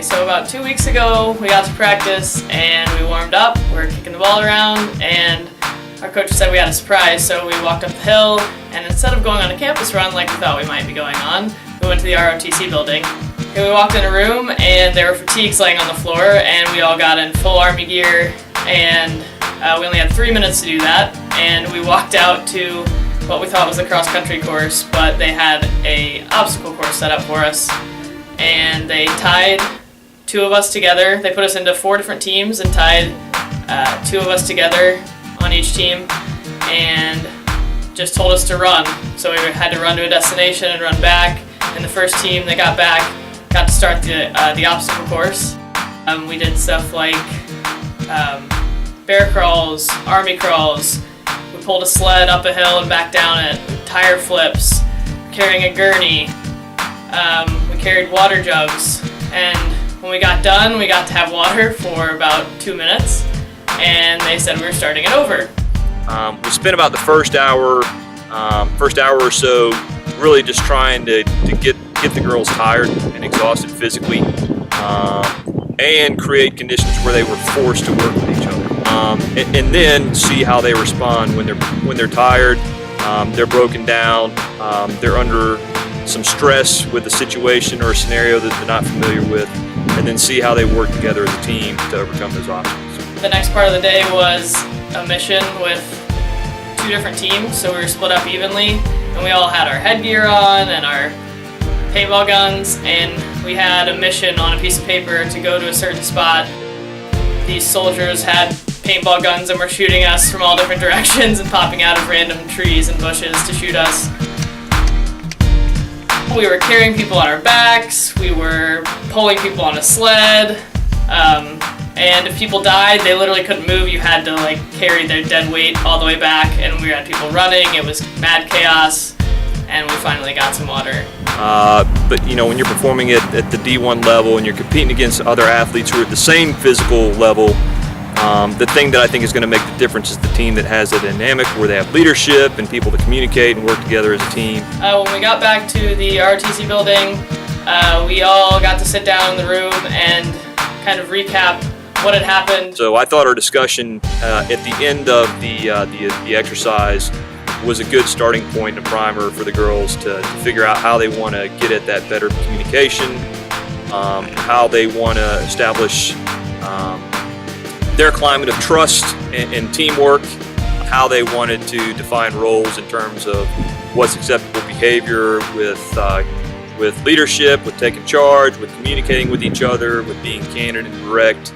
Okay, so about 2 weeks ago, we got to practice and we warmed up. We were kicking the ball around, and our coach said we had a surprise, so we walked up the hill, and instead of going on a campus run like we thought we might be going on, we went to the ROTC building. And we walked in a room, and there were fatigues laying on the floor, and we all got in full Army gear, and we only had 3 minutes to do that, and we walked out to what we thought was a cross-country course, but they had a obstacle course set up for us, and they tied 2 of us together. They put us into 4 different teams and tied 2 of us together on each team, and just told us to run. So we had to run to a destination and run back, and the first team that got back got to start the obstacle course. We did stuff like bear crawls, army crawls. We pulled a sled up a hill and back down it, tire flips, carrying a gurney. We carried water jugs, and when we got done, we got to have water for about 2 minutes, and they said we were starting it over. We spent about the first hour or so really just trying to get the girls tired and exhausted physically, and create conditions where they were forced to work with each other, and then see how they respond when they're tired, they're broken down, they're under some stress with a situation or a scenario that they're not familiar with, and then see how they work together as a team to overcome those obstacles. The next part of the day was a mission with 2 different teams, so we were split up evenly, and we all had our headgear on and our paintball guns, and we had a mission on a piece of paper to go to a certain spot. These soldiers had paintball guns and were shooting us from all different directions and popping out of random trees and bushes to shoot us. We were carrying people on our backs, we were pulling people on a sled, and if people died, they literally couldn't move. You had to carry their dead weight all the way back, and we had people running. It was mad chaos, and we finally got some water. But when you're performing at the D1 level and you're competing against other athletes who are at the same physical level, the thing that I think is going to make the difference is the team that has a dynamic where they have leadership and people to communicate and work together as a team. When we got back to the ROTC building, we all got to sit down in the room and kind of recap what had happened. So I thought our discussion at the end of the exercise was a good starting point and a primer for the girls to figure out how they want to get at that better communication, how they want to establish their climate of trust and teamwork, how they wanted to define roles in terms of what's acceptable behavior with leadership, with taking charge, with communicating with each other, with being candid and direct,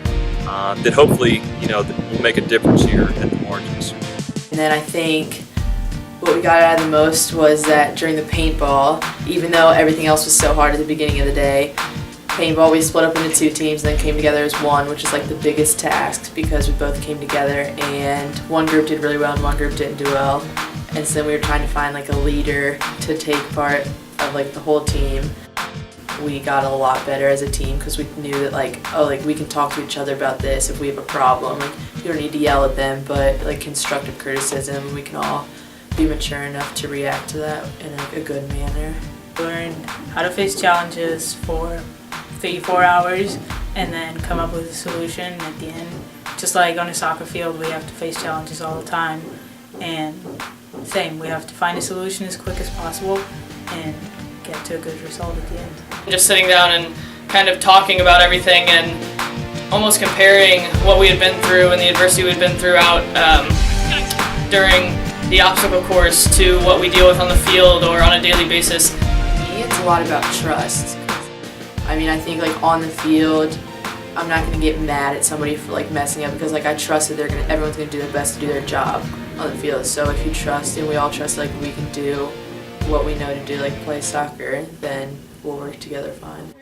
that hopefully that will make a difference here at the margins. And then I think what we got out of the most was that during the paintball, even though everything else was so hard at the beginning of the day, paintball we split up into 2 teams and then came together as one, which is the biggest task because we both came together, and one group did really well and one group didn't do well. And so then we were trying to find a leader to take part of the whole team. We got a lot better as a team because we knew that we can talk to each other about this if we have a problem. You don't need to yell at them, but constructive criticism, we can all be mature enough to react to that in a good manner. Learn how to face challenges for 3-4 hours and then come up with a solution at the end. Just like on a soccer field, we have to face challenges all the time, and same, we have to find a solution as quick as possible and get to a good result at the end. Just sitting down and kind of talking about everything and almost comparing what we had been through and the adversity we'd been through out during the obstacle course to what we deal with on the field or on a daily basis. It's a lot about trust. I think on the field, I'm not going to get mad at somebody for messing up because I trust that everyone's going to do their best to do their job on the field. So if you trust and we all trust we can do what we know to do, play soccer, then we'll work together fine.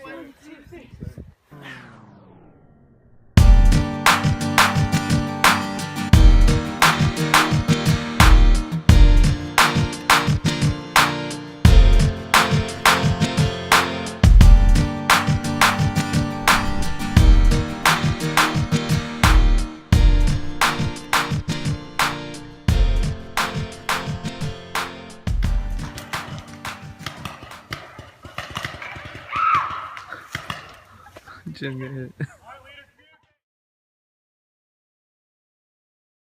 question, man.